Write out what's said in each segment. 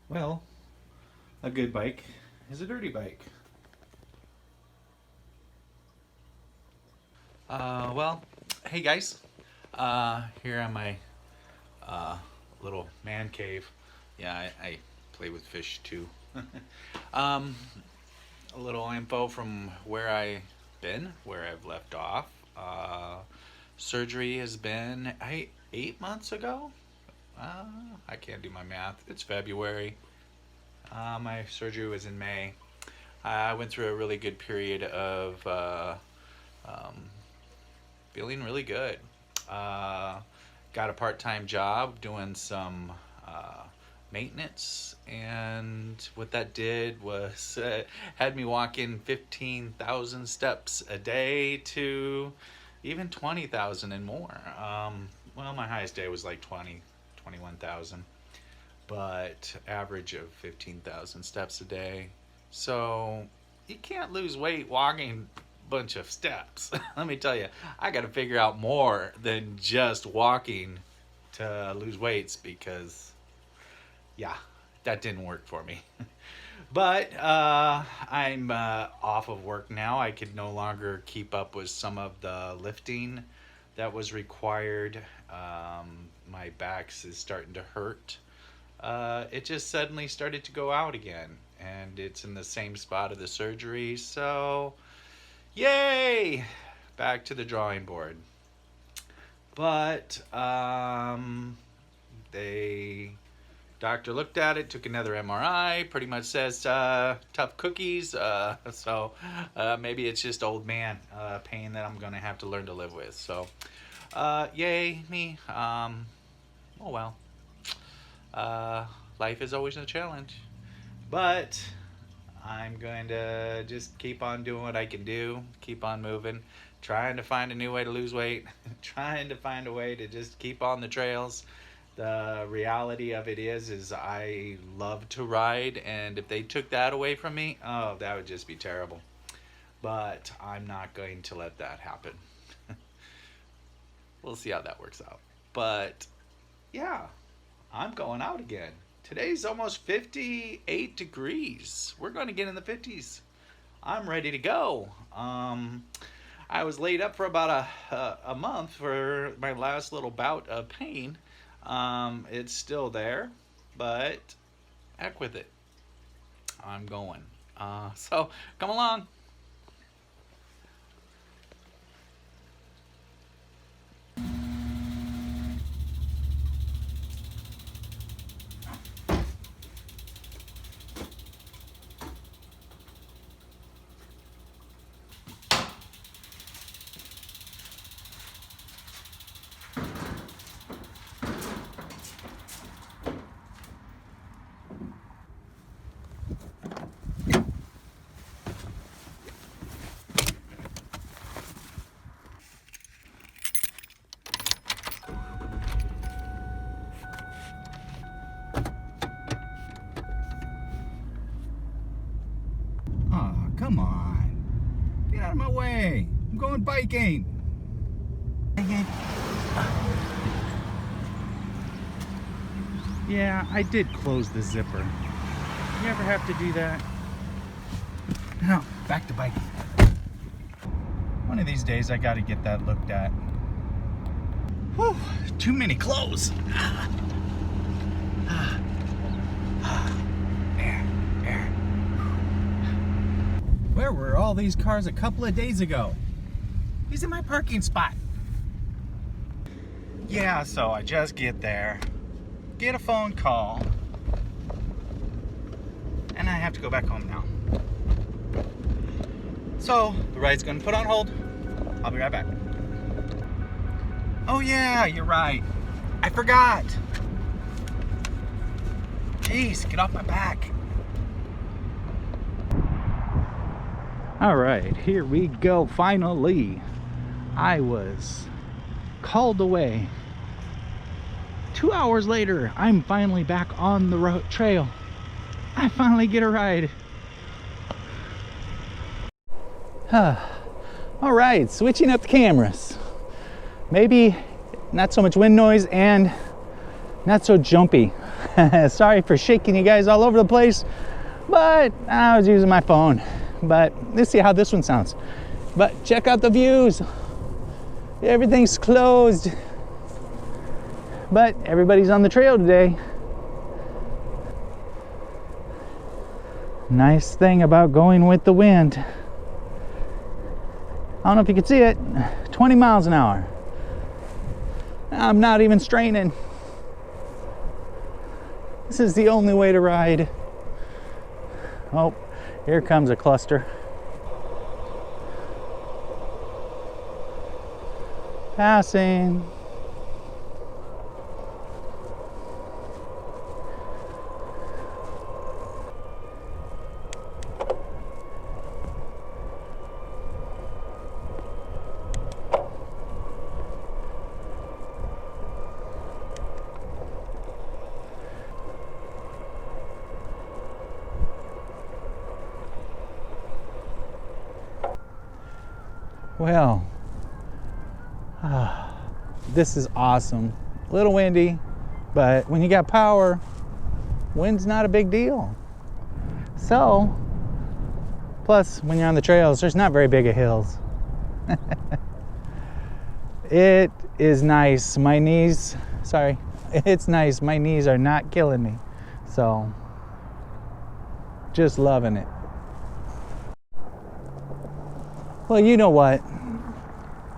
Well, a good bike is a dirty bike. Well, hey guys. Here on my little man cave. Yeah, I play with fish too. um, a little info from where where I've left off. Surgery has been 8 months ago. I can't do my math. It's February. My surgery was in May. I went through a really good period of feeling really good. Got a part-time job doing some maintenance, and what that did was had me walking 15,000 steps a day to even 20,000 and more. Well, my highest day was like 21,000, but average of 15,000 steps a day. So you can't lose weight walking a bunch of steps. Let me tell you, I got to figure out more than just walking to lose weights, because yeah, that didn't work for me. But I'm off of work now. I could no longer keep up with some of the lifting that was required. My back is starting to hurt. It just suddenly started to go out again, and it's in the same spot of the surgery. So yay, back to the drawing board. But doctor looked at it, took another MRI, pretty much says tough cookies. So maybe it's just old man pain that I'm gonna have to learn to live with. So yay me. Oh well. Life is always a challenge, but I'm going to just keep on doing what I can do, keep on moving, trying to find a new way to lose weight, trying to find a way to just keep on the trails. The reality of it is I love to ride, and if they took that away from me, oh, that would just be terrible. But I'm not going to let that happen. We'll see how that works out. But yeah, I'm going out again. Today's almost 58 degrees. We're going to get in the 50s. I'm ready to go. I was laid up for about a month for my last little bout of pain. It's still there, but heck with it. I'm going. So come along. Come on. Get out of my way. I'm going biking. Dang it. Yeah, I did close the zipper. You ever have to do that? Now, back to biking. One of these days I gotta get that looked at. Whew, too many clothes. Where were all these cars a couple of days ago? He's in my parking spot. Yeah, so I just get there, get a phone call, and I have to go back home now. So the ride's gonna put on hold. I'll be right back. Oh yeah, you're right. I forgot. Jeez, get off my back. All right, here we go. Finally, I was called away. 2 hours later, I'm finally back on the road trail. I finally get a ride. All right, switching up the cameras. Maybe not so much wind noise and not so jumpy. Sorry for shaking you guys all over the place, but I was using my phone. But let's see how this one sounds. But check out the views. Everything's closed, but everybody's on the trail today. Nice thing about going with the wind. I don't know if you can see it, 20 miles an hour. I'm not even straining. This is the only way to ride. Oh, here comes a cluster. Passing. Well, this is awesome. A little windy, but when you got power, wind's not a big deal. So, plus when you're on the trails, there's not very big of hills. It is nice. My knees, sorry, it's nice. My knees are not killing me. So, just loving it. Well, you know what?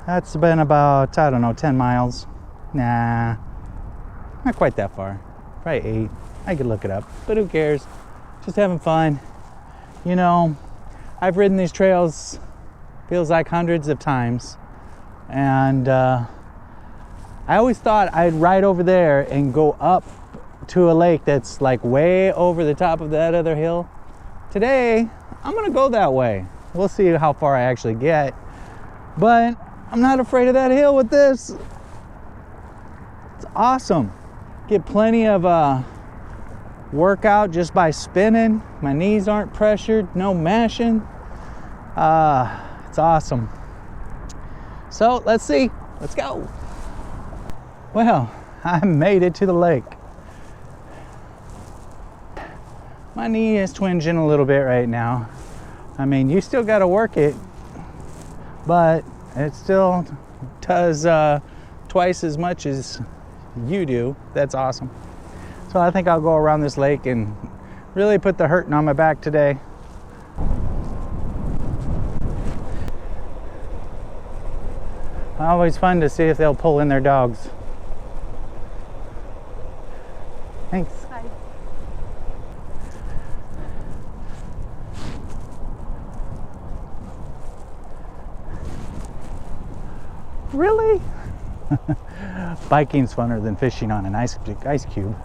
That's been about, I don't know, 10 miles. Nah, not quite that far. Probably 8. I could look it up, but who cares? Just having fun. You know, I've ridden these trails, feels like hundreds of times. And I always thought I'd ride over there and go up to a lake that's like way over the top of that other hill. Today, I'm gonna go that way. We'll see how far I actually get, but I'm not afraid of that hill with this. It's awesome. Get plenty of workout just by spinning. My knees aren't pressured, no mashing. It's awesome. So let's see, let's go. Well, I made it to the lake. My knee is twinging a little bit right now. I mean, you still got to work it, but it still does twice as much as you do. That's awesome. So I think I'll go around this lake and really put the hurting on my back today. Always fun to see if they'll pull in their dogs. Thanks. Bye. Really? Biking's funner than fishing on an ice cube.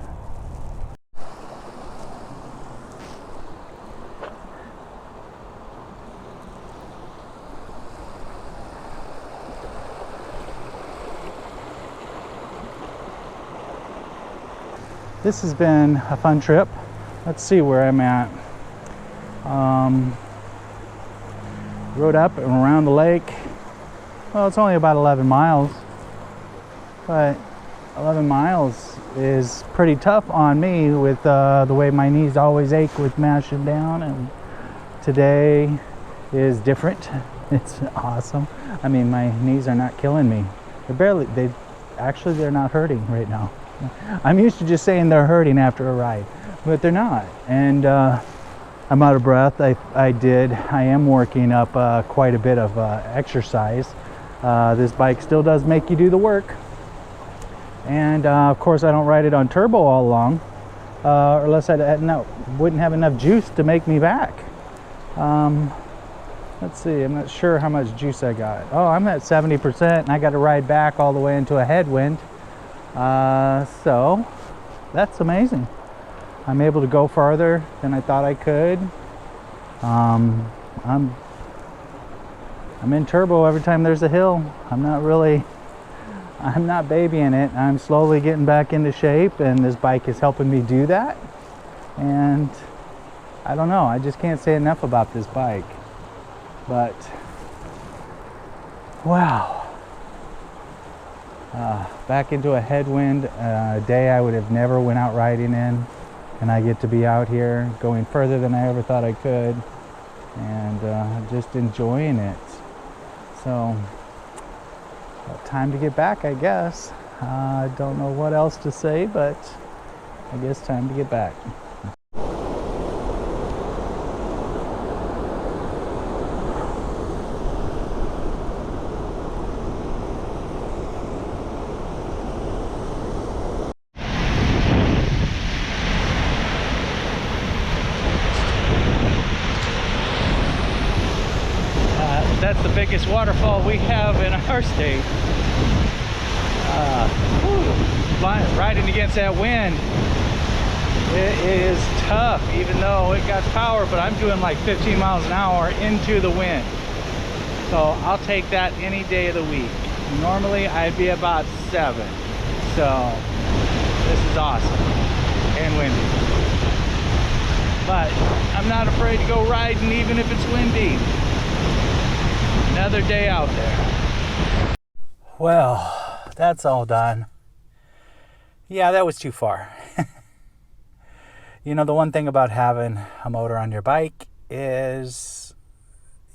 This has been a fun trip. Let's see where I'm at. Rode up and around the lake. Well, it's only about 11 miles, but 11 miles is pretty tough on me with the way my knees always ache with mashing down, and today is different. It's awesome. I mean, my knees are not killing me. They're not hurting right now. I'm used to just saying they're hurting after a ride, but they're not. And I'm out of breath. I am working up quite a bit of exercise. This bike still does make you do the work. And of course, I don't ride it on turbo all along, or unless I wouldn't have enough juice to make me back. Let's see, I'm not sure how much juice I got. Oh, I'm at 70%, and I got to ride back all the way into a headwind. So that's amazing. I'm able to go farther than I thought I could. I'm in turbo every time there's a hill. I'm not babying it. I'm slowly getting back into shape, and this bike is helping me do that. And I don't know, I just can't say enough about this bike. But wow, Back into a headwind, a day I would have never went out riding in, and I get to be out here going further than I ever thought I could, and just enjoying it. So time to get back, I guess. I don't know what else to say, but I guess time to get back. That's the biggest waterfall we have in our state. Riding against that wind, it is tough, even though it got power, but I'm doing like 15 miles an hour into the wind. So I'll take that any day of the week. Normally I'd be about 7. So this is awesome and windy. But I'm not afraid to go riding even if it's windy. Another day out there. Well, that's all done. Yeah, that was too far. You know, the one thing about having a motor on your bike is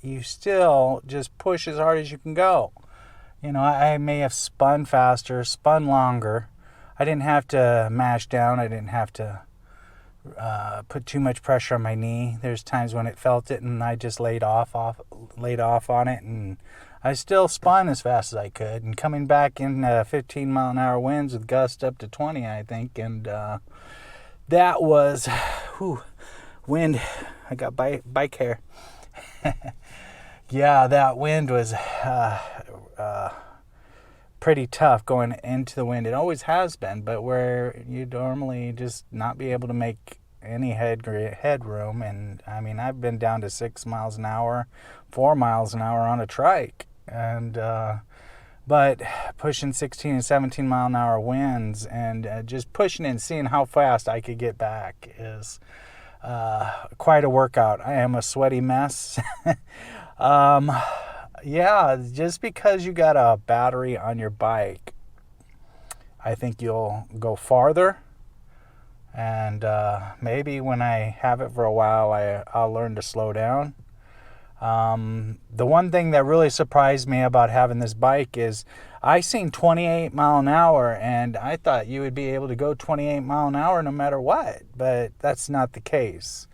you still just push as hard as you can go. You know, I may have spun faster, spun longer. I didn't have to mash down. I didn't have to put too much pressure on my knee. There's times when it felt it and I just laid off on it, and I still spun as fast as I could, and coming back in 15 mile an hour winds with gusts up to 20, I think, and that was wind. I got bike hair. Yeah, that wind was pretty tough going into the wind. It always has been, but where you normally just not be able to make any headroom. And I mean, I've been down to 6 miles an hour, 4 miles an hour on a trike, and but pushing 16 and 17 mile an hour winds, and just pushing and seeing how fast I could get back is quite a workout. I am a sweaty mess. Yeah, just because you got a battery on your bike, I think you'll go farther. And maybe when I have it for a while, I'll learn to slow down. The one thing that really surprised me about having this bike is I seen 28 mile an hour, and I thought you would be able to go 28 mile an hour no matter what, but that's not the case.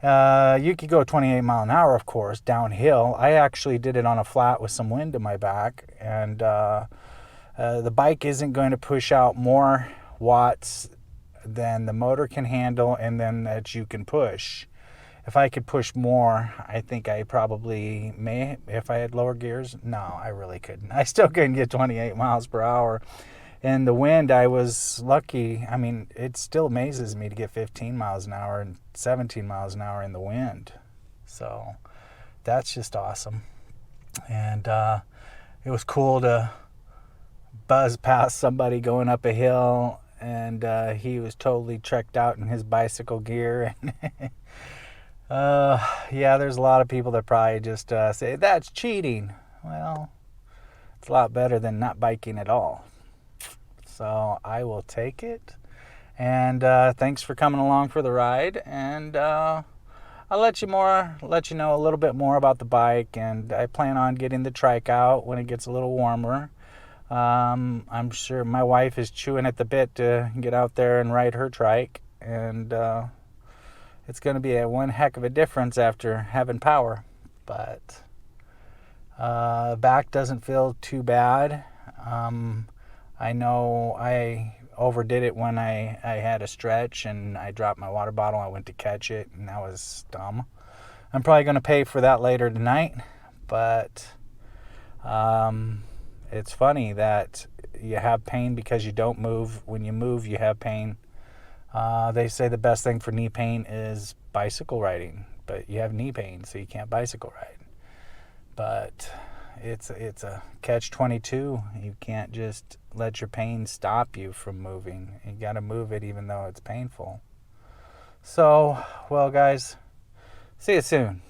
You could go 28 mile an hour, of course, downhill. I actually did it on a flat with some wind in my back, and the bike isn't going to push out more watts than the motor can handle and then that you can push. If I could push more, I think I probably may, if I had lower gears. No, I really couldn't. I still couldn't get 28 miles per hour. And the wind, I was lucky. I mean, it still amazes me to get 15 miles an hour and 17 miles an hour in the wind. So that's just awesome. And it was cool to buzz past somebody going up a hill, and he was totally trekked out in his bicycle gear. Yeah, there's a lot of people that probably just say, that's cheating. Well, it's a lot better than not biking at all. So I will take it. And thanks for coming along for the ride. And I'll let you know a little bit more about the bike. And I plan on getting the trike out when it gets a little warmer. I'm sure my wife is chewing at the bit to get out there and ride her trike. And it's going to be one heck of a difference after having power. But back doesn't feel too bad. I know I overdid it when I had a stretch and I dropped my water bottle. I went to catch it, and that was dumb. I'm probably going to pay for that later tonight, but it's funny that you have pain because you don't move. When you move, you have pain. They say the best thing for knee pain is bicycle riding, but you have knee pain, so you can't bicycle ride. But it's a catch-22. You can't just let your pain stop you from moving. You got to move it even though it's painful. So, well, guys, see you soon.